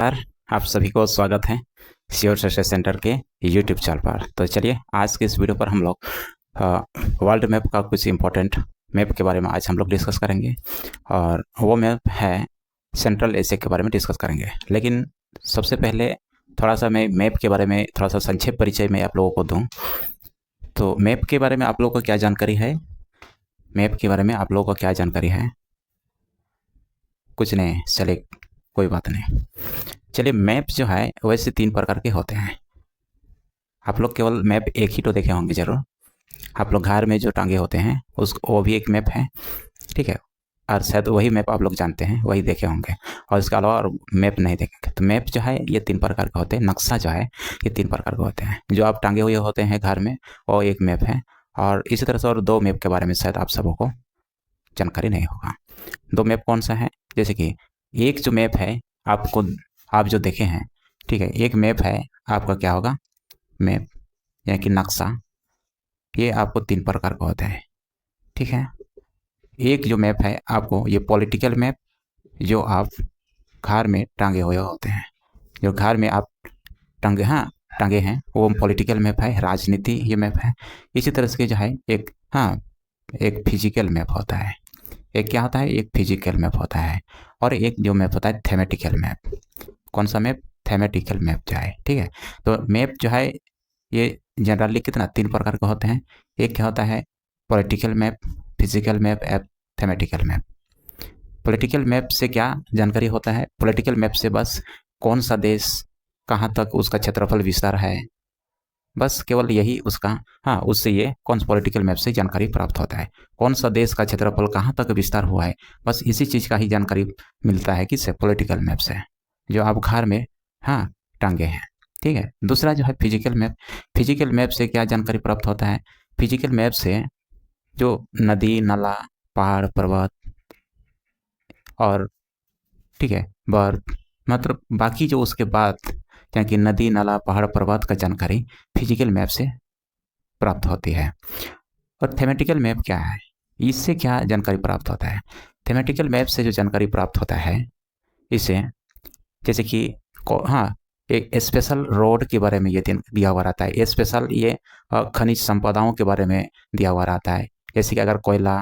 नमस्कार। आप सभी को स्वागत है श्योर सक्सेस सेंटर के यूट्यूब चैनल पर। तो चलिए आज के इस वीडियो पर हम लोग वर्ल्ड मैप का कुछ इम्पोर्टेंट मैप के बारे में आज हम लोग डिस्कस करेंगे और वो मैप है सेंट्रल एशिया के बारे में डिस्कस करेंगे। लेकिन सबसे पहले थोड़ा सा मैं मैप के बारे में थोड़ा सा संक्षेप परिचय मैं आप लोगों को दूँ। तो मैप के बारे में आप लोगों को क्या जानकारी है? मैप के बारे में आप लोगों को क्या जानकारी है? कुछ नहीं, चलिए कोई बात नहीं। चलिए मैप जो है वैसे 3 प्रकार के होते हैं। आप लोग केवल मैप एक ही तो देखे होंगे ज़रूर। आप लोग घर में जो टांगे होते हैं वो भी एक मैप है, ठीक है। और शायद वही मैप आप लोग जानते हैं, वही देखे होंगे और इसके अलावा और मैप नहीं देखेंगे। तो मैप जो है ये 3 प्रकार के होते हैं। नक्शा जो है ये 3 प्रकार के होते हैं। जो आप टांगे हुए होते हैं घर में वो एक मैप है, और इसी तरह से और 2 मैप के बारे में शायद आप सबों को जानकारी नहीं होगा। 2 मैप कौन सा है? जैसे कि एक जो मैप है आप जो देखे हैं, ठीक है। एक मैप है आपका क्या होगा? मैप यानी कि नक्शा। ये आपको 3 प्रकार का होता है, ठीक है। एक जो मैप है आपको ये पॉलिटिकल मैप, जो आप घर में टांगे हुए होते हैं, जो घर में आप टांगे हैं वो पॉलिटिकल मैप है, राजनीति ये मैप है। इसी तरह से जो है एक फिजिकल मैप होता है। एक क्या होता है? एक फिजिकल मैप होता है। और एक जो मैप होता है थेमेटिकल मैप। कौन सा मैप? थेमेटिकल मैप जो है, ठीक है। तो मैप जो है ये जनरली कितना 3 प्रकार के होते हैं। एक क्या होता है? Political map, physical map, thematic map. Political map से क्या जानकारी होता है? पॉलिटिकल मैप से बस कौन सा देश कहाँ तक उसका क्षेत्रफल विस्तार है, बस केवल यही उसका उससे ये कौन सा पॉलिटिकल मैप से जानकारी प्राप्त होता है। कौन सा देश का क्षेत्रफल कहाँ तक विस्तार हुआ है, बस इसी चीज़ का ही जानकारी मिलता है किससे? पॉलिटिकल मैप से, जो आप घर में टांगे हैं, ठीक है। दूसरा जो है फिजिकल मैप। फिजिकल मैप से क्या जानकारी प्राप्त होता है? फिजिकल मैप से जो नदी नाला पहाड़ पर्वत और, ठीक है, बर्फ, मतलब बाकी जो उसके बाद यानी कि नदी नाला पहाड़ पर्वत का जानकारी फिजिकल मैप से प्राप्त होती है। और थेमेटिकल मैप क्या है? इससे क्या जानकारी प्राप्त होता है? थेमेटिकल मैप से जो जानकारी प्राप्त होता है इसे, जैसे कि एक स्पेशल रोड के बारे में ये दिया हुआ रहता है। स्पेशल ये खनिज संपदाओं के बारे में दिया हुआ रहता है। जैसे कि अगर कोयला,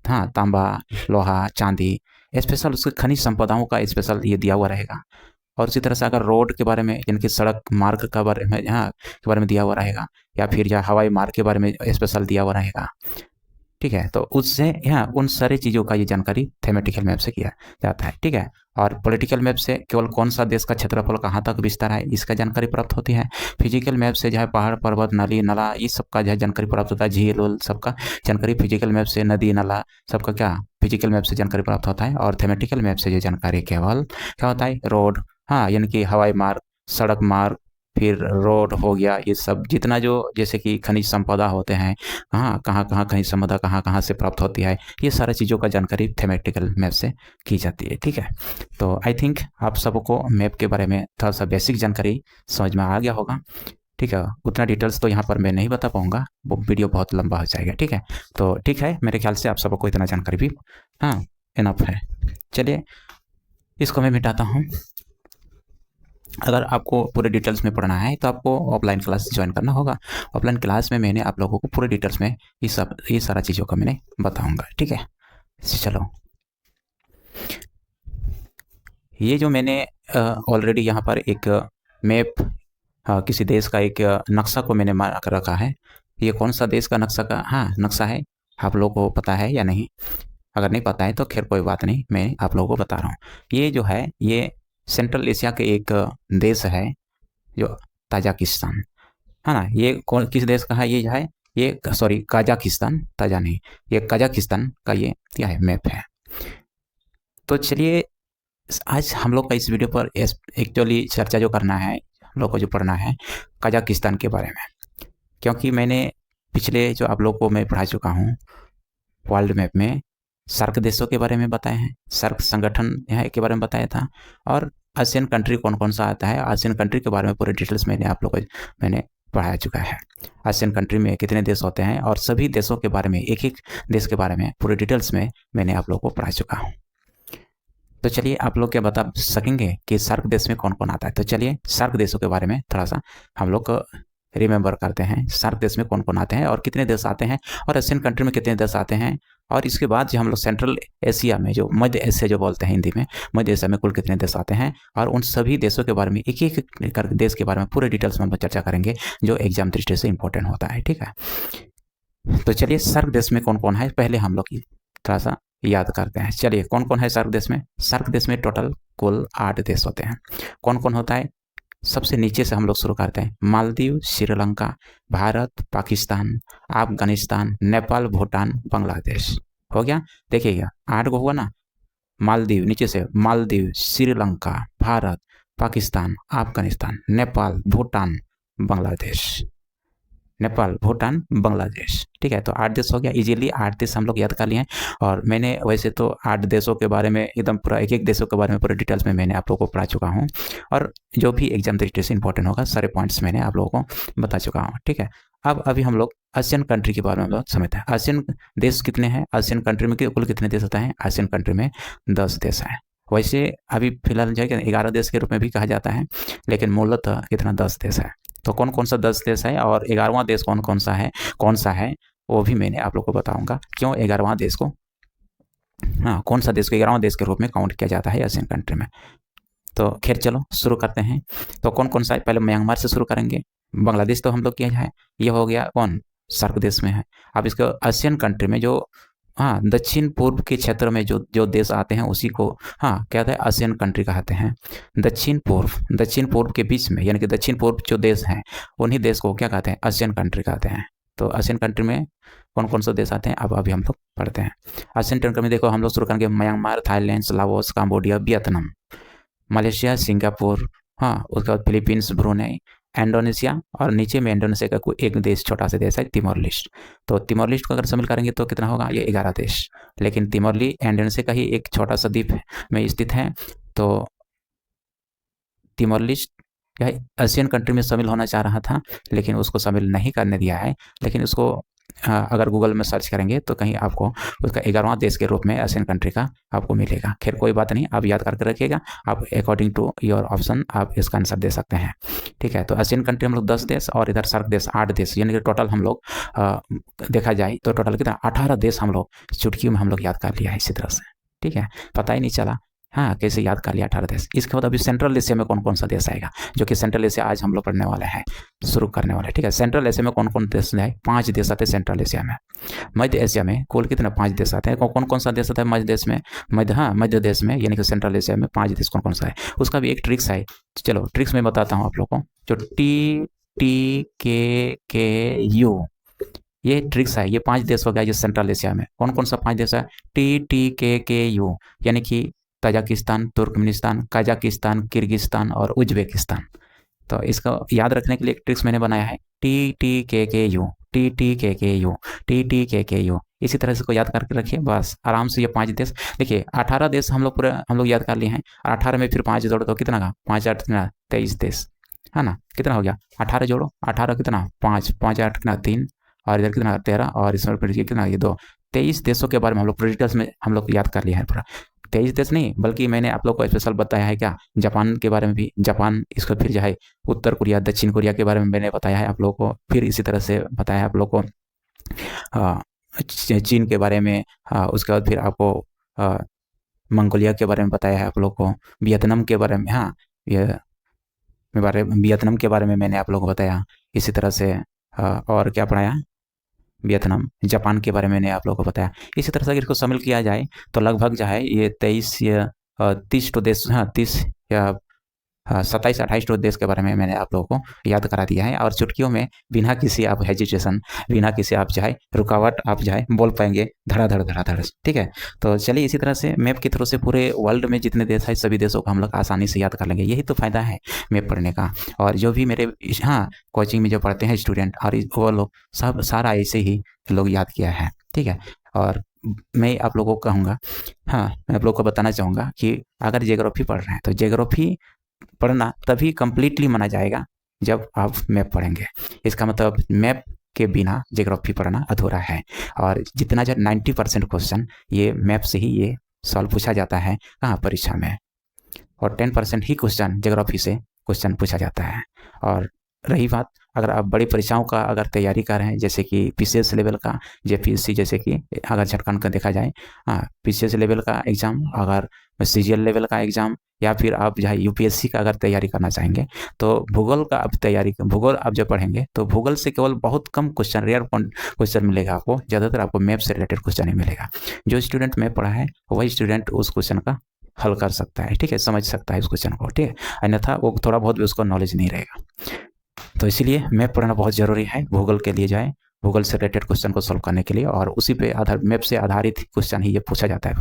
तांबा, लोहा, चांदी, स्पेशल उसके खनिज संपदाओं का स्पेशल ये दिया हुआ रहेगा। और उसी तरह से अगर रोड के बारे में यानी कि सड़क मार्ग का बारे में के बारे में दिया हुआ रहेगा, या फिर या हवाई मार्ग के बारे में स्पेशल दिया हुआ रहेगा, ठीक है। तो उससे उन सारी चीज़ों का ये जानकारी थेमेटिकल मैप से किया जाता है, ठीक है। और पॉलिटिकल मैप से केवल कौन सा देश का क्षेत्रफल कहाँ तक विस्तार है इसका जानकारी प्राप्त होती है। फिजिकल मैप से जो है पहाड़ पर्वत नदी नाला इस सब का जो है जानकारी प्राप्त होता है। झील उल सबका जानकारी फिजिकल मैप से, नदी नाला सबका क्या फिजिकल मैप से जानकारी प्राप्त होता है। और थेमेटिकल मैप से जो जानकारी केवल क्या होता है? रोड, यानी कि हवाई मार्ग, सड़क मार्ग, फिर रोड हो गया, ये सब जितना जो जैसे कि खनिज संपदा होते हैं, कहाँ कहाँ खनिज संपदा कहाँ कहाँ से प्राप्त होती है, ये सारी चीज़ों का जानकारी थेमेटिकल मैप से की जाती है, ठीक है। तो आई थिंक आप सबको मैप के बारे में थोड़ा सा बेसिक जानकारी समझ में आ गया होगा, ठीक है। उतना डिटेल्स तो यहाँ पर मैं नहीं बता पाऊँगा, वो वीडियो बहुत लंबा हो जाएगा, ठीक है। तो ठीक है, मेरे ख्याल से आप सबको इतना जानकारी भी इनफ है। चलिए इसको मैं मिटाता हूँ। अगर आपको पूरे डिटेल्स में पढ़ना है तो आपको ऑफलाइन क्लास ज्वाइन करना होगा। ऑफलाइन क्लास में मैंने आप लोगों को पूरे डिटेल्स में ये सारा चीज़ों का मैंने बताऊंगा, ठीक है। चलो, ये जो मैंने ऑलरेडी यहाँ पर एक मैप, किसी देश का एक नक्शा को मैंने मार कर रखा है। ये कौन सा देश का नक्शा है, आप लोगों को पता है या नहीं? अगर नहीं पता है तो खैर कोई बात नहीं, मैं आप लोगों को बता रहा हूँ। ये जो है ये सेंट्रल एशिया के एक देश है जो ताजिकिस्तान, है ना। ये किस देश का है? ये जो है ये सॉरी कजाकिस्तान, ताजा नहीं, ये कजाकिस्तान का ये क्या है? मैप है। तो चलिए आज हम लोग का इस वीडियो पर एक्चुअली चर्चा जो करना है, हम लोग को जो पढ़ना है कजाकिस्तान के बारे में, क्योंकि मैंने पिछले जो आप लोग को मैं पढ़ा चुका हूँ वर्ल्ड मैप में सार्क देशों के बारे में बताए हैं, सार्क संगठन यहाँ के बारे में बताया था, और आसियन कंट्री कौन कौन सा आता है, आसियन कंट्री के बारे में पूरे डिटेल्स मैंने आप लोग को मैंने पढ़ा चुका है। आसियन कंट्री में कितने देश होते हैं और सभी देशों के बारे में, एक एक देश के बारे में पूरे डिटेल्स में मैंने आप लोग को पढ़ा चुका हूँ। तो चलिए आप लोग क्या बता सकेंगे कि सार्क देश में कौन कौन आता है। तो चलिए सार्क देशों के बारे में थोड़ा सा हम लोग रिमेंबर करते हैं। सार्क देश में कौन कौन आते हैं और कितने देश आते हैं, और एशियन कंट्री में कितने देश आते हैं, और इसके बाद जो हम लोग सेंट्रल एशिया में, जो मध्य एशिया जो बोलते हैं हिंदी में, मध्य एशिया में कुल कितने देश आते हैं, और उन सभी देशों के बारे में एक एक कर देश के बारे में पूरे डिटेल्स में हम चर्चा करेंगे, जो एग्जाम दृष्टि से इंपॉर्टेंट होता है। ठीक है, तो चलिए सार्क देश में कौन कौन है पहले हम लोग थोड़ा सा याद करते हैं। चलिए कौन कौन है सार्क देश में। सार्क देश में टोटल कुल 8 देश होते हैं। कौन कौन होता है, सबसे नीचे से हम लोग शुरू करते हैं। मालदीव, श्रीलंका, भारत, पाकिस्तान, अफगानिस्तान, नेपाल, भूटान, बांग्लादेश। हो गया, देखिएगा 8 को हुआ ना। मालदीव, नीचे से मालदीव, श्रीलंका, भारत, पाकिस्तान, अफगानिस्तान, नेपाल, भूटान, बांग्लादेश। नेपाल, भूटान, बांग्लादेश। ठीक है, तो 8 देश हो गया। इजीली 8 देश हम लोग याद कर लिए हैं। और मैंने वैसे तो 8 देशों के बारे में एकदम पूरा एक एक देशों के बारे में पूरे डिटेल्स में मैंने आप लोगों को पढ़ा चुका हूँ, और जो भी एग्जाम दृष्टि से इंपॉर्टेंट होगा सारे पॉइंट्स मैंने आप लोगों को बता चुका हूँ। ठीक है, अब अभी हम लोग एशियन कंट्री के बारे में हम लोग समझते हैं। एशियन देश कितने हैं, एशियन कंट्री में कुल कितने देश होता है। एशियन कंट्री में 10 देश हैं। वैसे अभी फिलहाल जो है 11 देश के रूप में भी कहा जाता है, लेकिन मूलतः कितना 10 देश है। तो कौन कौन सा 10 देश है और 11वां देश कौन सा है वो भी मैंने आप लोग को बताऊंगा, क्यों 11वां देश को, हाँ कौन सा देश को 11वां देश के रूप में काउंट किया जाता है एशियन कंट्री में। तो खैर चलो शुरू करते हैं। तो कौन कौन सा है, पहले म्यांमार से शुरू करेंगे। बांग्लादेश तो हम लोग किया है, ये हो गया कौन, सार्क देश में है। अब इसको एशियन कंट्री में जो, हाँ दक्षिण पूर्व के क्षेत्र में जो देश आते हैं उसी को हाँ कहते हैं एशियन कंट्री कहते हैं। दक्षिण पूर्व के बीच में, यानी कि दक्षिण पूर्व जो देश हैं उन्हीं देश को क्या कहते हैं, एशियन कंट्री कहते हैं। तो एशियन कंट्री में कौन कौन से देश आते हैं अब अभी हम लोग पढ़ते हैं। एशियन कंट्री में देखो हम लोग शुरू करेंगे Myanmar, Thailand, Laos, Cambodia, Vietnam, Malaysia, Singapore, हाँ उसके बाद फिलीपींस, ब्रुनेई, इंडोनेशिया, और नीचे में इंडोनेशिया का कोई एक देश छोटा सा देश है तिमोर लिस्ट। तो तिमोर लिस्ट को अगर शामिल करेंगे तो कितना होगा, ये 11 देश। लेकिन तिमोर लिस्ट इंडोनेशिया का ही एक छोटा सा द्वीप में स्थित है। तो तिमोर लिस्ट यह एशियन कंट्री में शामिल होना चाह रहा था, लेकिन उसको शामिल नहीं करने दिया है। लेकिन उसको अगर गूगल में सर्च करेंगे तो कहीं आपको उसका 11वां देश के रूप में एशियन कंट्री का आपको मिलेगा। खैर कोई बात नहीं, आप याद करके रखिएगा, आप अकॉर्डिंग टू योर ऑप्शन आप इसका आंसर दे सकते हैं। ठीक है, तो एशियन कंट्री हम लोग 10 देश और इधर सार्क देश 8 देश, यानी कि टोटल हम लोग देखा जाए तो टोटल कितना 18 देश हम लोग चुटकियों में हम लोग याद कर लिया है इसी तरह से। ठीक है, पता ही नहीं चला हाँ कैसे याद कर लिया 18 देश। इसके बाद अभी सेंट्रल एशिया में कौन कौन सा देश आएगा, जो कि सेंट्रल एशिया आज हम लोग पढ़ने वाले हैं, शुरू करने वाले। ठीक है, सेंट्रल एशिया में कौन कौन देश है, 5 देश आते हैं सेंट्रल एशिया में। मध्य एशिया में कुल कितने 5 देश आते हैं। कौन कौन सा देश आता है मध्य देश में, मध्य देश में, यानी कि सेंट्रल एशिया में 5 देश कौन कौन सा है। उसका भी एक ट्रिक्स है, चलो ट्रिक्स में बताता हूँ आप लोग को। जो TTKKU ये ट्रिक्स है, ये 5 देश हो गया ये सेंट्रल एशिया में। कौन कौन सा 5 देश है, TTKKU, यानी कि तजाकिस्तान, तुर्कमेनिस्तान, कजाकिस्तान, किर्गिस्तान और उज्बेकिस्तान। तो इसको याद रखने के लिए एक ट्रिक्स मैंने बनाया है, TTKKU। इसी तरह से इसको याद करके रखिए, बस आराम से ये 5 देश। देखिए 18 देश हम लोग याद कर लिए हैं, 18 में फिर 5 जोड़ो तो कितना का 5 8 कितना 23 देश है ना। कितना हो गया 18 जोड़ो, 18 कितना 5 5 8 कितना 3, और इधर कितना 13, और इसमें कितना ये 2, 23 देशों के बारे में हम लोग डिटेल्स में हम लोग याद कर लिए हैं पूरा। 23 देश नहीं, बल्कि मैंने आप लोग को स्पेशल बताया है क्या, जापान के बारे में भी, जापान, इसको फिर जो है उत्तर कोरिया, दक्षिण कोरिया के बारे में मैंने बताया है आप लोगों को। फिर इसी तरह से बताया है आप लोग को चीन के बारे में, उसके बाद फिर आपको मंगोलिया के बारे में बताया है आप लोग को, वियतनाम के बारे में, हाँ वियतनाम के बारे में मैंने आप लोग को बताया। इसी तरह से और क्या पढ़ाया, वियतनाम, जापान के बारे में मैंने आप लोगों को बताया। इसी तरह से अगर इसको शामिल किया जाए तो लगभग जो है ये 23 या 30 तो देश, हाँ 30 या 27-28 देश के बारे में मैंने आप लोगों को याद करा दिया है। और चुटकियों में बिना किसी आप हेजिटेशन, बिना किसी आप जो है रुकावट, आप जो है बोल पाएंगे धड़ाधड़। ठीक है, तो चलिए इसी तरह से मैप के थ्रू से पूरे वर्ल्ड में जितने देश है सभी देशों को हम लोग आसानी से याद कर लेंगे। यही तो फायदा है मैप पढ़ने का। और जो भी मेरे कोचिंग में जो पढ़ते हैं स्टूडेंट, और वो लोग सब सारा ऐसे ही लोग याद किया है। ठीक है, और मैं आप लोगों को कहूँगा, मैं आप लोगों को बताना चाहूँगा कि अगर जियोग्राफी पढ़ रहे हैं तो जियोग्राफी पढ़ना तभी कंप्लीटली माना जाएगा जब आप मैप पढ़ेंगे। इसका मतलब मैप के बिना जियोग्राफी पढ़ना अधूरा है। और जितना जो 90% क्वेश्चन ये मैप से ही ये सॉल्व पूछा जाता है कहाँ, परीक्षा में, और 10% ही क्वेश्चन ज्योग्राफी से क्वेश्चन पूछा जाता है। और रही बात, अगर आप बड़ी परीक्षाओं का अगर तैयारी कर रहे हैं, जैसे कि पीसीएस लेवल का, जेपीएससी, जैसे कि अगर झारखंड का देखा जाए, पीसीएस लेवल का एग्ज़ाम, अगर सीजीएल लेवल का एग्ज़ाम, या फिर आप जो है यूपीएससी का अगर तैयारी करना चाहेंगे, तो भूगोल का आप तैयारी, भूगोल आप जब पढ़ेंगे तो भूगोल से केवल बहुत कम क्वेश्चन, रेयर क्वेश्चन मिलेगा आपको, ज़्यादातर आपको मैप से रिलेटेड क्वेश्चन ही मिलेगा। जो स्टूडेंट मैप पढ़ा है वही स्टूडेंट उस क्वेश्चन का हल कर सकता है, ठीक है, समझ सकता है उस क्वेश्चन को, ठीक है, अन्यथा वो थोड़ा बहुत भी उसको नॉलेज नहीं रहेगा। तो इसलिए मैप पढ़ना बहुत ज़रूरी है भूगोल के लिए, जाए भूगोल से रिलेटेड क्वेश्चन को सॉल्व करने के लिए, और उसी पे आधार, मैप से आधारित क्वेश्चन ही ये पूछा जाता है।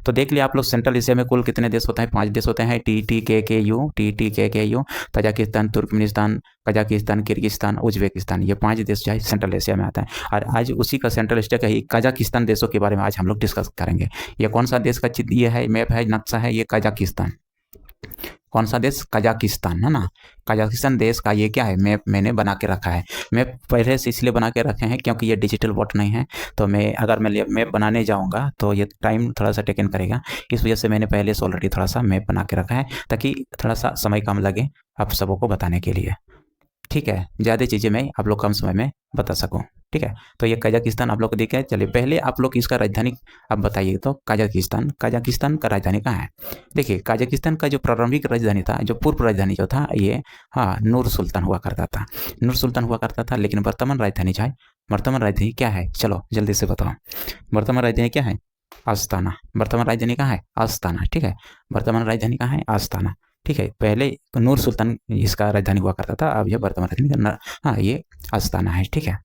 तो देख लिया आप लोग, सेंट्रल एशिया में कुल कितने देश होते हैं, 5 देश होते हैं, TTKKU, Tajikistan, Turkmenistan, Kazakhstan, Kyrgyzstan, Uzbekistan, ये 5 देश जो है सेंट्रल एशिया में आता है। और आज उसी का सेंट्रल एशिया का ही कजाकिस्तान देशों के बारे में आज हम लोग डिस्कस करेंगे। ये कौन सा देश का ये है, मैप है, नक्शा है, ये कजाकिस्तान। कौन सा देश, कजाकिस्तान, है ना। कजाकिस्तान देश का ये क्या है, मैप मैंने बना के रखा है। मैप पहले से इसलिए बना के रखे हैं क्योंकि ये डिजिटल बोर्ड नहीं है, तो अगर मैं मैप बनाने जाऊंगा तो ये टाइम थोड़ा सा टेकन करेगा, इस वजह से मैंने पहले से ऑलरेडी थोड़ा सा मैप बना के रखा है, ताकि थोड़ा सा समय कम लगे आप सबों को बताने के लिए, ठीक है, ज़्यादा चीज़ें मैं आप लोग कम समय में बता सकूं, ठीक है। तो ये कजाकिस्तान आप लोग को दिखे। चलिए पहले आप लोग इसका राजधानी आप बताइए, तो कजाकिस्तान का राजधानी कहाँ है। देखिए कजाकिस्तान का जो प्रारंभिक राजधानी था, जो पूर्व राजधानी जो था, ये नूर सुल्तान हुआ करता था, लेकिन वर्तमान राजधानी जो है, वर्तमान राजधानी क्या है, चलो जल्दी से बताओ, वर्तमान राजधानी क्या है, आस्ताना। वर्तमान राजधानी कहाँ है, आस्ताना, ठीक है, वर्तमान राजधानी कहाँ है, आस्ताना, ठीक है। पहले नूर सुल्तान इसका राजधानी हुआ करता था, अब यह वर्तमान राजधानी ये आस्ताना है, ठीक है।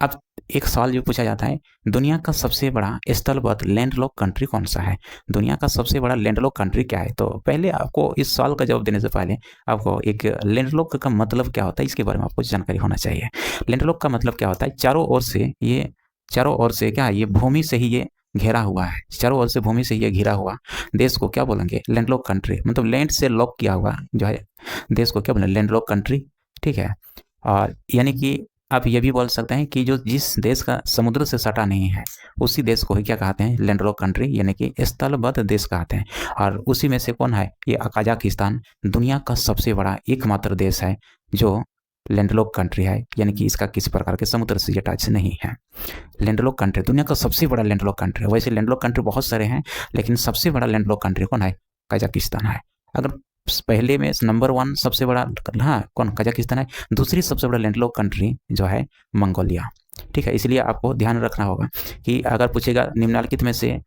अब एक सवाल जो पूछा जाता है, दुनिया का सबसे बड़ा स्थलबद्ध लैंडलॉक कंट्री कौन सा है, दुनिया का सबसे बड़ा लैंडलॉक कंट्री क्या है। तो पहले आपको इस सवाल का जवाब देने से पहले आपको एक लैंडलॉक का मतलब क्या होता है इसके बारे में आपको जानकारी होना चाहिए। लैंडलॉक का मतलब क्या होता है, चारों ओर से क्या है, ये भूमि से ही ये घेरा हुआ है, चारों ओर से भूमि से ये घिरा हुआ देश को क्या बोलेंगे, लैंडलॉक कंट्री। मतलब लैंड से लॉक किया हुआ जो है देश को क्या बोलेंगे, लैंडलॉक कंट्री, ठीक है। और यानी कि आप ये भी बोल सकते हैं कि जो जिस देश का समुद्र से सटा नहीं है उसी देश को ही क्या कहते हैं, लैंडलॉक कंट्री, यानी कि स्थलबद्ध देश कहते हैं। और उसी में से कौन है, ये कजाकिस्तान दुनिया का सबसे बड़ा एकमात्र देश है जो लैंडलॉक कंट्री है, यानी कि इसका किसी प्रकार के समुद्र से ये टच नहीं है। लैंडलॉक कंट्री दुनिया का सबसे बड़ा लैंडलॉक कंट्री है। वैसे लैंडलॉक कंट्री बहुत सारे हैं, लेकिन सबसे बड़ा लैंडलॉक कंट्री कौन है, कजाकिस्तान है। अगर पहले में नंबर 1 सबसे बड़ा कौन, कजाकिस्तान है। दूसरी सबसे बड़ा लैंडलॉक कंट्री जो है मंगोलिया, ठीक है। इसलिए आपको ध्यान रखना होगा कि अगर पूछेगा निम्नलिखित में से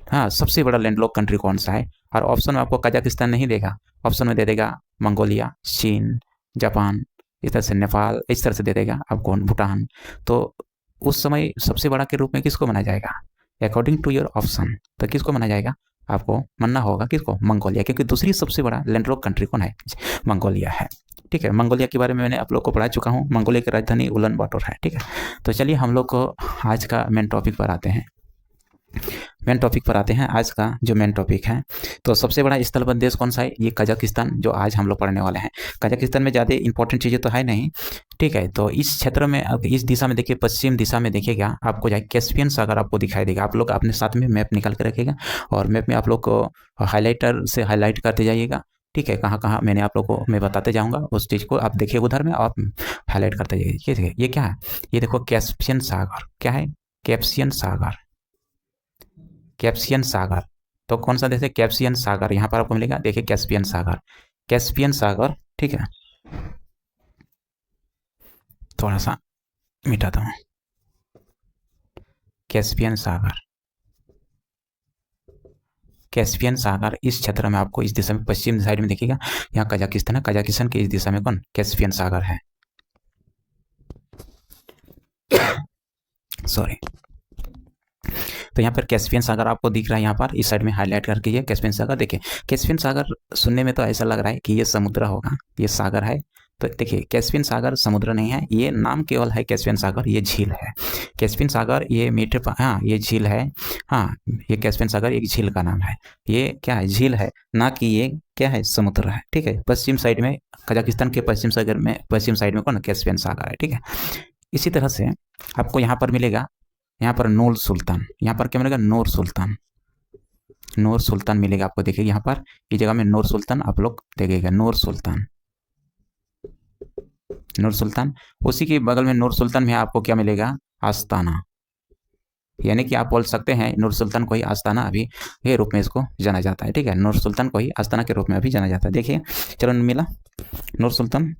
सबसे बड़ा लैंडलॉक कंट्री कौन सा है, और ऑप्शन में आपको कजाकिस्तान नहीं देगा, ऑप्शन में दे देगा मंगोलिया, चीन, जापान, इस तरह से नेपाल, इस तरह से दे देगा आपको भूटान। तो उस समय सबसे बड़ा के रूप में किसको माना जाएगा, अकॉर्डिंग टू योर ऑप्शन, तो किसको माना जाएगा, आपको मानना होगा किसको, मंगोलिया, क्योंकि दूसरी सबसे बड़ा लैंडलॉक कंट्री कौन है, मंगोलिया है, ठीक है। मंगोलिया के बारे में मैंने आप लोग को पढ़ा चुका हूँ, मंगोलिया की राजधानी उलन बाटर है, ठीक है। तो चलिए हम लोग को आज का मेन टॉपिक पर आते हैं। आज का जो मेन टॉपिक है, तो सबसे बड़ा स्थलबद्ध देश कौन सा है, ये कजाकिस्तान, जो आज हम लोग पढ़ने वाले हैं। कजाकिस्तान में ज़्यादा इंपॉर्टेंट चीज़ें तो है नहीं, ठीक है। तो इस क्षेत्र में, अब इस दिशा में देखिए, पश्चिम दिशा में देखिएगा आपको जो है कैस्पियन सागर आपको दिखाई देगा। आप लोग अपने साथ में मैप निकाल के रखिएगा, और मैप में आप लोग को हाईलाइटर से हाईलाइट करते जाइएगा, ठीक है। कहाँ कहाँ मैंने आप लोग को मैं बताते जाऊँगा, उस चीज़ को आप देखिए उधर में और हाईलाइट करते जाइए। ये क्या है, ये देखो कैस्पियन सागर, क्या है, कैस्पियन सागर। तो कौन सा देश है, कैस्पियन सागर, यहाँ पर आपको मिलेगा, देखिए कैस्पियन सागर, ठीक है। थोड़ा सा मिटाता हूँ, कैस्पियन सागर इस क्षेत्र में आपको, इस दिशा में पश्चिम साइड में देखिएगा, यहाँ कजाकिस्तान है, कजाकिस्तान के इस दिशा में कौन, कैस्पियन सागर है, सॉरी। तो यहाँ पर कैस्पियन सागर आपको दिख रहा है, यहाँ पर इस साइड में हाईलाइट करके ये कैस्पियन सागर। देखिए कैस्पियन सागर सुनने में तो ऐसा लग रहा है कि ये समुद्र होगा, ये सागर है, तो देखिए कैस्पियन सागर समुद्र नहीं है, ये नाम केवल है कैस्पियन सागर, ये झील है। कैस्पियन सागर ये मीठे ये झील है, ये कैस्पियन सागर एक झील का नाम है, ये क्या है, झील है, ना कि ये क्या है, समुद्र है, ठीक है। पश्चिम साइड में, कजाकिस्तान के पश्चिम साइड में कौन, कैस्पियन सागर है, ठीक है। इसी तरह से आपको यहाँ पर मिलेगा, यहाँ पर नूर सुल्तान, यहाँ पर क्या मिलेगा, नूर सुल्तान, नूर सुल्तान मिलेगा आपको, देखिए यहाँ पर इस जगह में नूर सुल्तान आप लोग देखिएगा, नूर सुल्तान, नूर सुल्तान। उसी के बगल में नूर सुल्तान में आपको क्या मिलेगा, आस्ताना, यानी कि आप बोल सकते हैं नूर सुल्तान को ही आस्ताना अभी के रूप में इसको जाना जाता है, ठीक है, नूर सुल्तान को ही आस्ताना के रूप में अभी जाना जाता है। देखिए चलो मिला नूर सुल्तान,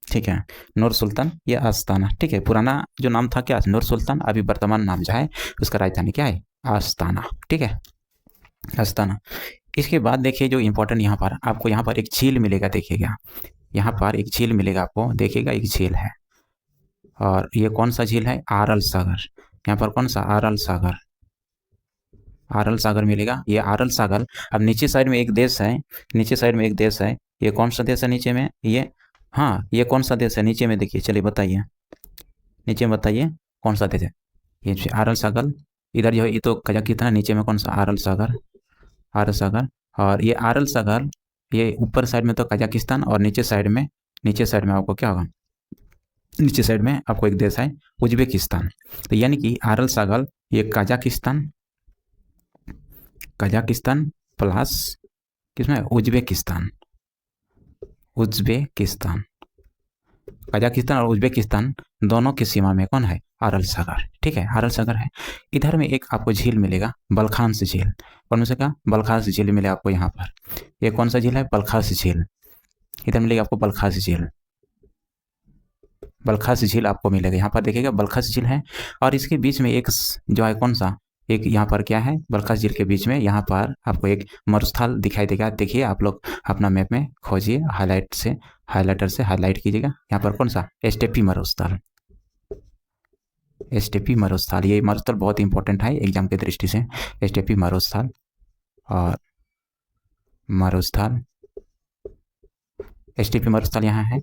ठीक है, नूर सुल्तान ये आस्ताना, ठीक है, पुराना जो नाम था क्या नूर सुल्तान, अभी वर्तमान नाम जो है उसका राजधानी क्या है, आस्ताना, ठीक है, आस्ताना। इसके बाद देखिए जो इंपॉर्टेंट यहाँ पर आपको यहाँ पर एक झील मिलेगा, देखिएगा यहाँ पर एक झील मिलेगा आपको, देखिएगा एक झील है, और ये कौन सा झील है, आरल सागर, यहाँ पर कौन सा, आरल सागर, आरल सागर मिलेगा। ये आरल सागर, अब नीचे साइड में एक देश है, नीचे साइड में एक देश है, ये कौन सा देश है नीचे में, ये हाँ ये कौन सा देश है नीचे में, देखिए चलिए बताइए, नीचे में बताइए कौन सा देश है, ये आरल सागर, इधर जो है ये तो कजाकिस्तान है, नीचे में कौन सा, आरल सागर, आरल सागर, और ये आरल सागर ये ऊपर साइड में तो कजाकिस्तान, और नीचे साइड में आपको क्या होगा, नीचे साइड में आपको एक देश है उज्बेकिस्तान। तो यानी कि आरल सागर ये कजाकिस्तान, कजाकिस्तान प्लस किसमें, उज्बेकिस्तान, उज्बेकिस्तान, कजाकिस्तान और उज्बेकिस्तान दोनों की सीमा में कौन है, आरल सागर, ठीक है, आरल सागर है। इधर में एक आपको झील मिलेगा, बलखांस झील, कौन सा का, बलखांस झील मिलेगा आपको यहाँ पर, ये कौन सा झील है, बलखांस झील, इधर मिलेगा आपको बलखांस झील, बलखांस झील आपको मिलेगा यहाँ पर, देखिएगा बलखांस झील है। और इसके बीच में एक जो है कौन सा, एक यहाँ पर क्या है, बलखांस झील के बीच में यहाँ पर आपको एक मरुस्थल दिखाई देगा, देखिए आप लोग अपना मैप में खोजिए, हाइलाइटर से हाईलाइट कीजिएगा, यहाँ पर कौन सा, स्टेपी मरुस्थल, स्टेपी मरुस्थल, ये मरुस्थल बहुत इंपॉर्टेंट है एग्जाम की दृष्टि से, स्टेपी मरुस्थल, और मरुस्थल, स्टेपी मरुस्थल यहाँ है,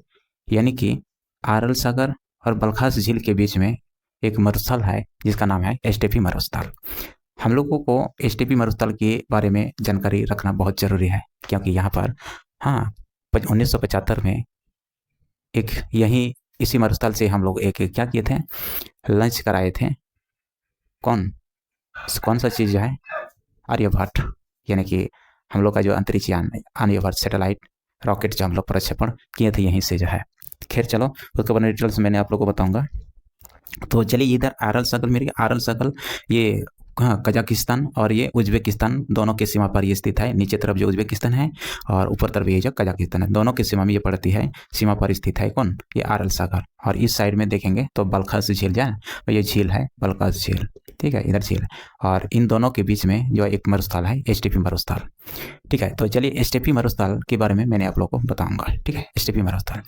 यानी कि आरल सागर और बलखांस झील के बीच में एक मरुस्थल है जिसका नाम है स्टेपी मरुस्थल। हम लोगों को स्टेपी मरुस्थल के बारे में जानकारी रखना बहुत जरूरी है, क्योंकि यहाँ पर हाँ 1975 में एक यही इसी मरुस्थल से हम लोग एक क्या किए थे, लंच कराए थे, कौन सा चीज़ है, आर्यभट्ट, यानी कि हम लोग का जो अंतरिक्ष यान आर्यभट्ट सैटेलाइट रॉकेट जो हम लोग प्रक्षेपण किए थे यहीं से जो है। खैर चलो उसके बारे में डिटेल्स मैंने आप लोग को बताऊंगा। तो चलिए इधर आरल सागर मेरी, आरल सागर ये हाँ कजाकिस्तान और ये उज्बेकिस्तान दोनों के सीमा पर ये स्थित है, नीचे तरफ जो उज्बेकिस्तान है और ऊपर तरफ ये जो कजाकिस्तान है, दोनों की सीमा में ये पड़ती है, सीमा पर स्थित है कौन, ये आरल सागर। और इस साइड में देखेंगे तो बलखास झील जाए, तो ये झील है बलखास झील, ठीक है, इधर झील है, और इन दोनों के बीच में जो एक मरुस्थल है स्टेपी मरुस्थल, ठीक है। तो चलिए स्टेपी मरुस्थल के बारे में मैंने आप लोग को बताऊंगा, ठीक है, स्टेपी मरुस्थल,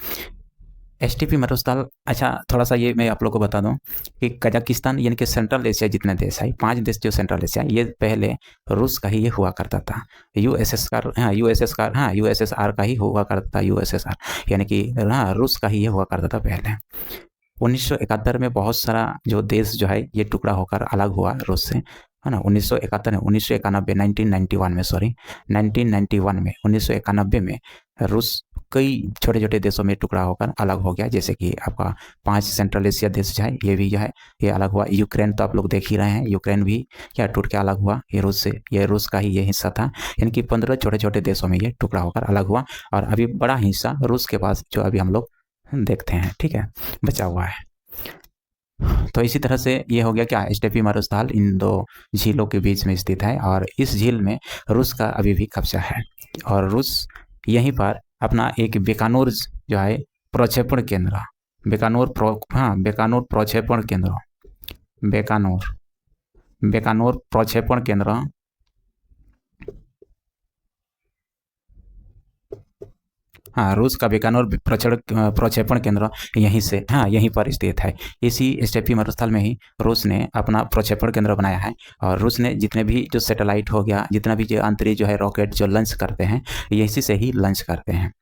एसटीपी मरुस्थल। अच्छा थोड़ा सा ये मैं आप लोग को बता दूं कि कजाकिस्तान यानी कि सेंट्रल एशिया जितने देश है, 5 देश जो सेंट्रल एशिया, ये पहले रूस का ही ये हुआ करता था, यूएसएसआर का ही हुआ करता था, यूएसएसआर यानी कि हाँ रूस का ही ये हुआ करता था पहले। 1971 में बहुत सारा जो देश जो है ये टुकड़ा होकर अलग हुआ रूस से, है ना, 1991 में रूस कई छोटे छोटे देशों में टुकड़ा होकर अलग हो गया, जैसे कि आपका 5 सेंट्रल एशिया देश जो है ये भी जो है ये अलग हुआ। यूक्रेन तो आप लोग देख ही रहे हैं, यूक्रेन भी क्या टूट के अलग हुआ, ये रूस से, ये रूस का ही ये हिस्सा था, यानी कि 15 छोटे छोटे देशों में ये टुकड़ा होकर अलग हुआ, और अभी बड़ा हिस्सा रूस के पास जो अभी हम लोग देखते हैं, ठीक है, बचा हुआ है। तो इसी तरह से ये हो गया क्या, स्टेपी मरुस्थल इन दो झीलों के बीच में स्थित है, और इस झील में रूस का अभी भी कब्जा है, और रूस यहीं पर अपना एक बीकानेर जो है प्रक्षेपण केंद्र, बीकानेर प्रक्षेपण केंद्र, बीकानेर प्रक्षेपण केंद्र, हाँ रूस का बीकानेर प्रक्षेपण केंद्र यहीं से, हाँ यहीं पर स्थित है। इसी स्टेपी मरुस्थल में ही रूस ने अपना प्रक्षेपण केंद्र बनाया है, और रूस ने जितने भी जो सैटेलाइट हो गया, जितना भी जो अंतरिक्ष जो है रॉकेट जो लॉन्च करते हैं, ये इसी से ही लॉन्च करते हैं,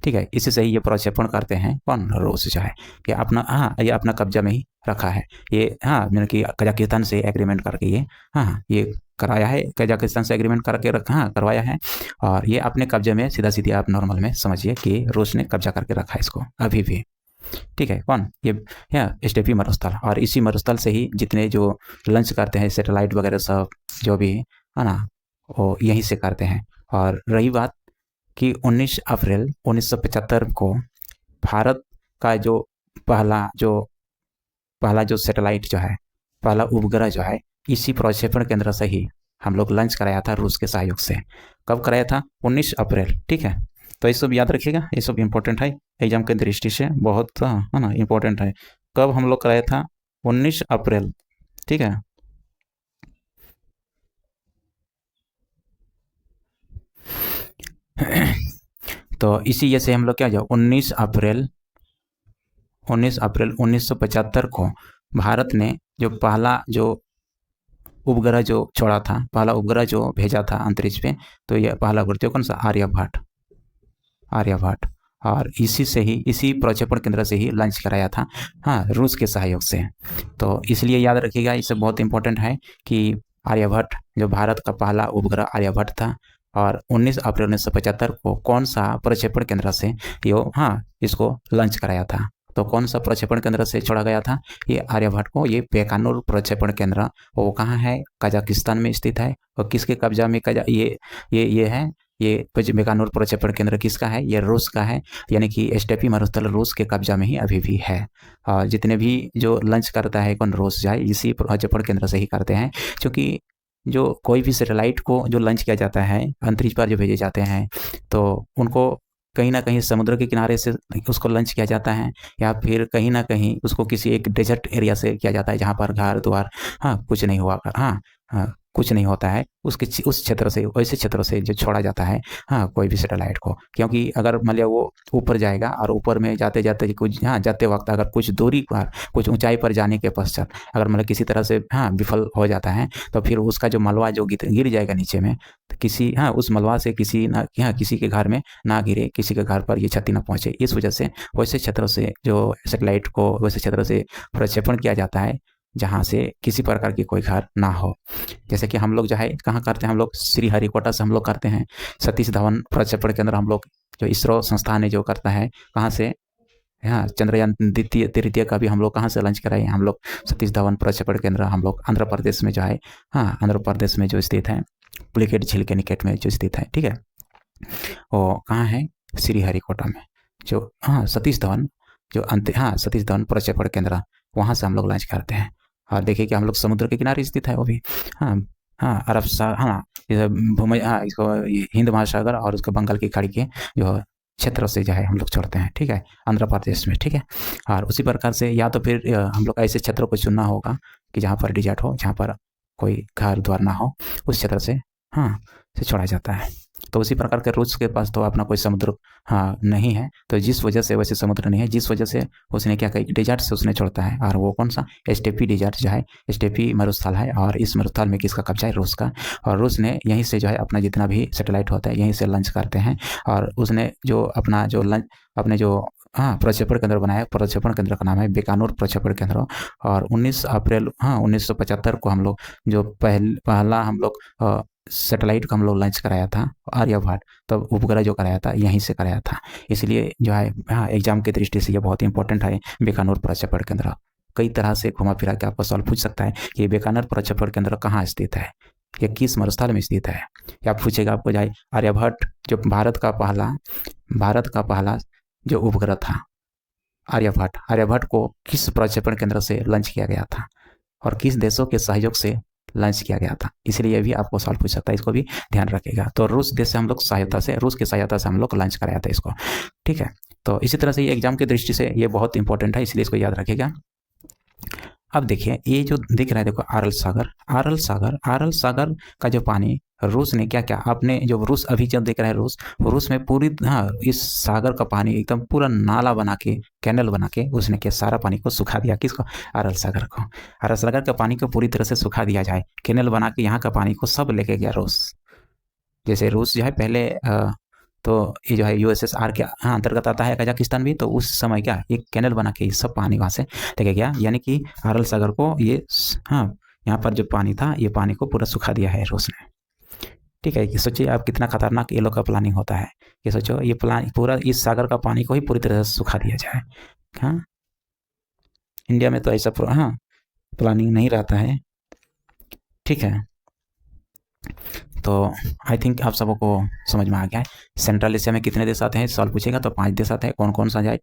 ठीक है, इसी से ही ये प्रक्षेपण करते हैं कौन, रूस जो है, ये अपना हाँ ये अपना कब्जा में ही रखा है ये, हाँ यानी कि कजाकिस्तान से एग्रीमेंट करके ये हाँ ये कराया है, कजाकिस्तान से एग्रीमेंट करके रखा, हाँ करवाया है, और ये अपने कब्जे में सीधा सीधी आप नॉर्मल में समझिए कि रूस ने कब्जा करके रखा है इसको अभी भी, ठीक है, कौन ये स्टेपी मरुस्थल। और इसी मरुस्थल से ही जितने जो लॉन्च करते हैं सैटेलाइट वगैरह सब जो भी है ना, वो यहीं से करते हैं। और रही बात कि 19 अप्रैल 1975 को भारत का जो पहला जो सैटेलाइट जो है, पहला उपग्रह जो है, इसी प्रक्षेपण केंद्र से ही हम लोग लॉन्च कराया था रूस के सहयोग से। कब कराया था? 19 अप्रैल। ठीक है, तो ये सब याद रखिएगा, ये सब इम्पोर्टेंट है एग्जाम की दृष्टि से, बहुत है ना इम्पोर्टेंट है। कब हम लोग कराया था? 19 अप्रैल। ठीक है, तो इसी ये से हम लोग क्या जो 19 अप्रैल 1975 को भारत ने जो पहला जो उपग्रह जो छोड़ा था, पहला उपग्रह जो भेजा था अंतरिक्ष पे, तो ये पहला उपग्रह कौन सा? आर्यभट्ट। आर्यभट्ट। और इसी से ही, इसी प्रक्षेपण केंद्र से ही लॉन्च कराया था, हाँ, रूस के सहयोग से। तो इसलिए याद रखिएगा, इसे बहुत इंपॉर्टेंट है कि आर्यभट्ट जो भारत का पहला उपग्रह आर्यभट्ट था, और 19 अप्रैल 1975 को कौन सा प्रक्षेपण केंद्र से यो हाँ इसको लॉन्च कराया था। तो कौन सा प्रक्षेपण केंद्र से छोड़ा गया था? ये आर्यभट्ट को, ये बेकानूर प्रक्षेपण केंद्र, वो कहाँ है? कजाकिस्तान में स्थित है। और किसके कब्जा में ये है? ये बेकानूर प्रक्षेपण केंद्र किसका है? ये रूस का है, यानी कि स्टेपी मरुस्थल रूस के कब्जा में ही अभी भी है। और जितने भी जो लॉन्च करता है कौन? रूस जाए, इसी प्रक्षेपण केंद्र से ही करते हैं। क्योंकि जो कोई भी सैटेलाइट को जो लॉन्च किया जाता है, अंतरिक्ष पर जो भेजे जाते हैं, तो उनको कहीं ना कहीं समुद्र के किनारे से उसको लॉन्च किया जाता है, या फिर कहीं ना कहीं उसको किसी एक डेजर्ट एरिया से किया जाता है जहाँ पर घर द्वार कुछ नहीं हुआ कुछ नहीं होता है, उसके उस क्षेत्र से, वैसे क्षेत्रों से जो छोड़ा जाता है कोई भी सैटेलाइट को। क्योंकि अगर मान लिया वो ऊपर जाएगा, और ऊपर में जाते जाते कुछ जाते वक्त अगर कुछ दूरी पर, कुछ ऊंचाई पर जाने के पश्चात अगर मतलब किसी तरह से विफल हो जाता है, तो फिर उसका जो मलबा जो गिर जाएगा नीचे में, तो किसी उस मलबा से किसी ना किसी के घर में ना गिरे, किसी के घर पर ये क्षति ना पहुंचे। इस वजह से वैसे क्षेत्रों से जो सैटेलाइट को वैसे क्षेत्रों से प्रक्षेपण किया जाता है जहाँ से किसी प्रकार की कोई घर ना हो। जैसे कि हम लोग जो है कहाँ करते हैं, हम लोग श्रीहरिकोटा से हम लोग करते हैं सतीश धवन प्रक्षेपण केंद्र, हम लोग जो इसरो संस्थान है जो करता है, कहाँ से? चंद्रयान द्वितीय तृतीय का भी हम लोग कहाँ से लॉन्च कराए? हम लोग सतीश धवन प्रक्षेपण केंद्र, हम लोग आंध्र प्रदेश में जो है, आंध्र प्रदेश में जो स्थित है, पुलिकेट झील के निकट में जो स्थित है। ठीक है, वो कहाँ है? श्रीहरिकोटा में, जो सतीश धवन जो सतीश धवन प्रक्षेपण केंद्र, वहाँ से हम लोग लॉन्च करते हैं। और देखिए कि हम लोग समुद्र के किनारे स्थित है वो भी, अरब इसको हिंद महासागर और उसको बंगाल की खाड़ी के जो क्षेत्र से जो है हम लोग छोड़ते हैं। ठीक है, आंध्र प्रदेश में। ठीक है, और उसी प्रकार से या तो फिर हम लोग ऐसे क्षेत्रों को चुनना होगा कि जहाँ पर डिजर्ट हो, जहाँ पर कोई घर द्वार ना हो, उस क्षेत्र से से छोड़ा जाता है। तो उसी प्रकार के रूस के पास तो अपना कोई समुद्र नहीं है, तो जिस वजह से वैसे समुद्र नहीं है, जिस वजह से उसने क्या कहा, डेजर्ट से उसने छोड़ता है। और वो कौन सा? स्टेपी डेजर्ट जो है, स्टेपी मरुस्थल है, और इस मरुस्थल में किसका कब्जा है? रूस का। और रूस ने यहीं से जो है अपना जितना भी सैटेलाइट होता है यहीं से लॉन्च करते हैं। और उसने जो अपना जो अपने जो प्रक्षेपण केंद्र बनाया, प्रक्षेपण केंद्र का नाम है बेकानूर प्रक्षेपण केंद्र। और 19 अप्रैल 1975 को हम लोग जो पहला हम लोग सैटेलाइट को हम लोग लॉन्च कराया था आर्यभट्ट, तब उपग्रह जो कराया था यहीं से कराया था। इसलिए जो है एग्जाम की दृष्टि से ये बहुत इंपॉर्टेंट है बेकानूर प्रक्षेपण केंद्र। कई तरह से घुमा फिरा के आपको सवाल पूछ सकता है कि बेकानूर प्रक्षेपण केंद्र कहाँ स्थित है, ये किस मरुस्थल में स्थित है, या पूछेगा आपको जाए आर्यभट्ट जो भारत का पहला जो उपग्रह था आर्यभट्ट को किस प्रक्षेपण केंद्र से लॉन्च किया गया था और किस देशों के सहयोग से लॉन्च किया गया था। इसलिए ये भी आपको सवाल पूछ सकता है, इसको भी ध्यान रखेगा। तो रूस देश से हम लोग रूस की सहायता से हम लोग लॉन्च कराया था इसको। ठीक है, तो इसी तरह से ये एग्जाम की दृष्टि से ये बहुत इंपॉर्टेंट है, इसलिए इसको याद रखेगा। अब देखिए ये जो दिख रहा है, देखो आरल सागर का जो पानी रूस ने क्या क्या, आपने जो रूस अभी जब देख रहा है रूस में पूरी इस सागर का पानी एकदम पूरा नाला बना के, कैनल बना के उसने क्या सारा पानी को सुखा दिया। किसको? आरल सागर को। आरल सागर का पानी को पूरी तरह से सुखा दिया जाए, कैनल बना के यहाँ का पानी को सब लेके गया रूस। जैसे रूस जो है पहले तो ये जो है यूएसएसआर के अंतर्गत आता है कजाकिस्तान भी, तो उस समय क्या एक कैनल बना के सब पानी वहाँ से लेके गया, यानी कि आरल सागर को ये यहाँ पर जो पानी था ये पानी को पूरा सुखा दिया है रूस ने। ठीक है, ये सोचिए आप कितना खतरनाक ये लोग का प्लानिंग होता है। ये सोचो ये प्लान पूरा इस सागर का पानी को ही पूरी तरह से सुखा दिया जाए। इंडिया में तो ऐसा प्लानिंग नहीं रहता है। ठीक है, तो आई थिंक आप सबको समझ में आ गया है। सेंट्रल एशिया में कितने देश आते हैं सवाल पूछेगा तो 5 देश आते हैं। कौन कौन सा जाए?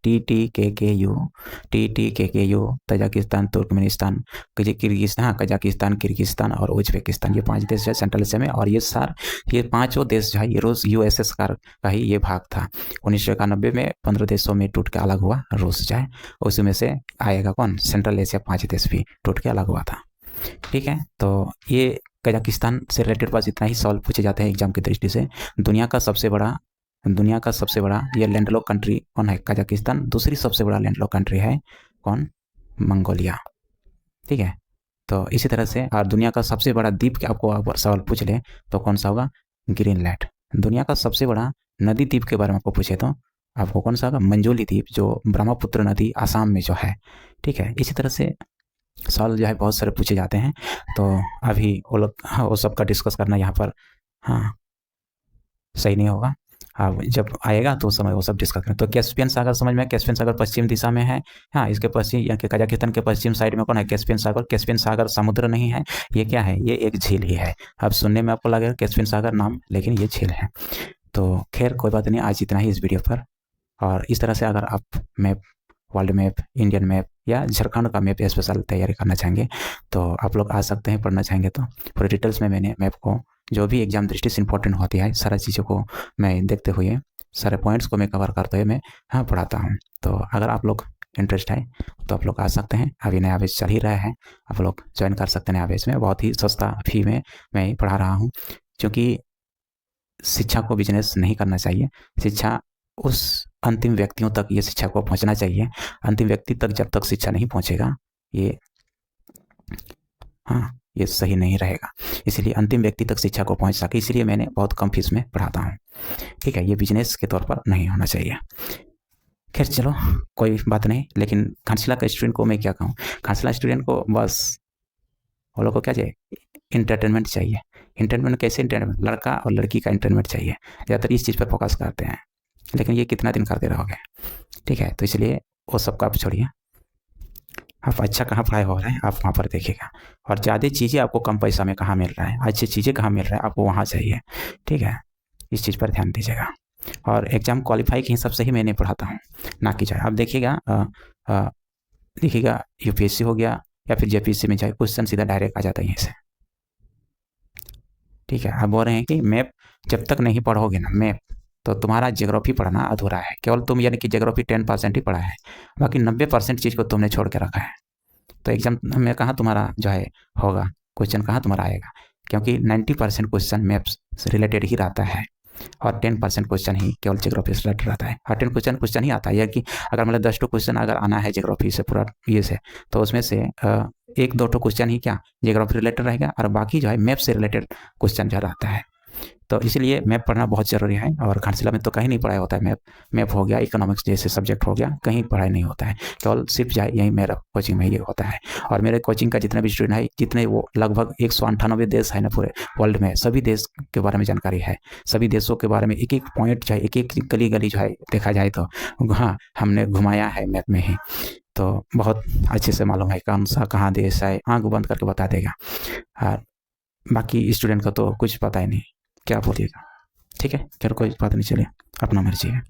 TTKKU, Tajikistan, Turkmenistan, Kazakhstan, Kyrgyzstan और उज्बेकिस्तान। ये 5 देश है सेंट्रल एशिया में। और ये पाँचों देश जो है ये रूस USSR का ही ये भाग था। 1991 में 15 देशों में टूट के अलग हुआ रूस जो है, उसी में से आएगा कौन? सेंट्रल एशिया 5 देश भी टूट के अलग हुआ था। ठीक है, तो ये कजाकिस्तान से रिलेटेड बस इतना ही सवाल पूछे जाते हैं एग्जाम की दृष्टि से। दुनिया का सबसे बड़ा ये लैंडलॉक कंट्री कौन है? कजाकिस्तान। दूसरी सबसे बड़ा लैंडलॉक कंट्री है कौन? मंगोलिया। ठीक है, तो इसी तरह से और दुनिया का सबसे बड़ा द्वीप के आपको सवाल पूछ ले तो कौन सा होगा? ग्रीनलैंड। दुनिया का सबसे बड़ा नदी द्वीप के बारे में आपको पूछे तो आपको कौन सा होगा? मंजोली द्वीप, जो ब्रह्मपुत्र नदी आसाम में जो है। ठीक है, इसी तरह से सवाल जो है बहुत सारे पूछे जाते हैं। तो अभी वो सब का डिस्कस करना यहाँ पर सही नहीं होगा। अब जब आएगा तो समय वो सब डिस्कस करें। तो कैस्पियन सागर समझ में? कैस्पियन सागर पश्चिम दिशा में है। इसके पश्चिम यानी कि कजाकिस्तान के पश्चिम साइड में कौन है? कैस्पियन सागर। कैस्पियन सागर समुद्र नहीं है, ये क्या है? ये एक झील ही है। अब सुनने में आपको लगेगा कैस्पियन सागर नाम, लेकिन ये झील है। तो खैर कोई बात नहीं, आज इतना ही इस वीडियो पर। और इस तरह से अगर आप map, world map, Indian map या झारखंड का मैप स्पेशल तैयारी करना चाहेंगे तो आप लोग आ सकते हैं। पढ़ना चाहेंगे तो पूरे डिटेल्स में मैंने मैप को जो भी एग्जाम दृष्टि से इंपॉर्टेंट होती है सारा चीज़ों को मैं देखते हुए, सारे पॉइंट्स को मैं कवर करते हुए मैं पढ़ाता हूँ। तो अगर आप लोग इंटरेस्ट है तो आप लोग आ सकते हैं। अभी नया बैच चल ही रहा है, आप लोग ज्वाइन कर सकते हैं नया बैच में। बहुत ही सस्ता फी में मैं पढ़ा रहा हूँ, क्योंकि शिक्षा को बिजनेस नहीं करना चाहिए। शिक्षा उस अंतिम व्यक्तियों तक ये शिक्षा को पहुंचना चाहिए। अंतिम व्यक्ति तक जब तक शिक्षा नहीं पहुंचेगा ये सही नहीं रहेगा। इसलिए अंतिम व्यक्ति तक शिक्षा को पहुंच सके, इसलिए मैंने बहुत कम फीस में पढ़ाता हूँ। ठीक है, ये बिजनेस के तौर पर नहीं होना चाहिए। खैर चलो कोई बात नहीं, लेकिन घाटशिला का स्टूडेंट को मैं क्या कहूँ? घाटशिला स्टूडेंट को बस वो लोग को क्या चाहिए? इंटरटेनमेंट चाहिए। इंटरटेनमेंट कैसे? इंटरटेनमेंट लड़का और लड़की का इंटरटेनमेंट चाहिए। ज़्यादातर इस चीज़ पर फोकस करते हैं, लेकिन ये कितना दिन करते रहोगे? ठीक है, तो इसलिए वो सब का आप छोड़िए। आप अच्छा कहाँ पढ़ाई हो रहा है आप वहाँ पर देखिएगा, और ज़्यादा चीज़ें आपको कम पैसा में कहाँ मिल रहा है, अच्छी चीज़ें कहाँ मिल रहा है, आपको वहाँ चाहिए। ठीक है, इस चीज़ पर ध्यान दीजिएगा। और एग्जाम क्वालिफाई के हिसाब से ही मैंने पढ़ाता हूँ, ना कि जाए। अब देखिएगा UPSC हो गया या फिर JPSC में जाए, क्वेश्चन सीधा डायरेक्ट आ जाता है यहीं से। ठीक है, आप बोल रहे हैं कि मैप जब तक नहीं पढ़ोगे ना मैप, तो तुम्हारा ज्योग्राफी पढ़ना अधूरा है। केवल तुम यानी कि ज्योग्राफी 10% ही पढ़ा है, बाकी 90% चीज़ को तुमने छोड़ के रखा है। तो एग्जाम में कहाँ तुम्हारा जो है होगा, क्वेश्चन कहाँ तुम्हारा आएगा? क्योंकि 90% क्वेश्चन मैप्स से रिलेटेड ही रहता है, और 10% क्वेश्चन ही केवल ज्योग्राफी से रिलेटेड रहता है। और 10 क्वेश्चन ही आता है कि अगर मतलब 10 क्वेश्चन अगर आना है ज्योग्राफी से पूरा ये से, तो उसमें से 1-2 क्वेश्चन ही क्या ज्योग्राफी रिलेटेड रहेगा, और बाकी जो है मैप से रिलेटेड क्वेश्चन जो रहता है। तो इसलिए मैप पढ़ना बहुत ज़रूरी है। और घाटशिला में तो कहीं नहीं पढ़ाई होता है मैप हो गया, इकोनॉमिक्स जैसे सब्जेक्ट हो गया, कहीं पढ़ाई नहीं होता है, केवल सिर्फ जाए यही मेरा कोचिंग में ये होता है। और मेरे कोचिंग का जितना भी स्टूडेंट है, जितने वो लगभग 198 देश है ना पूरे वर्ल्ड में, सभी देश के बारे में जानकारी है। सभी देशों के बारे में एक एक पॉइंट चाहे एक एक गली गली जो है देखा जाए तो हमने घुमाया है मैप में ही। तो बहुत अच्छे से मालूम है कौन सा कहाँ देश है, आँख बंद करके बता देगा। और बाकी स्टूडेंट का तो कुछ पता ही नहीं, क्या बोलिएगा। ठीक है, खैर कोई बात नहीं, चलिए अपना मर्जी है।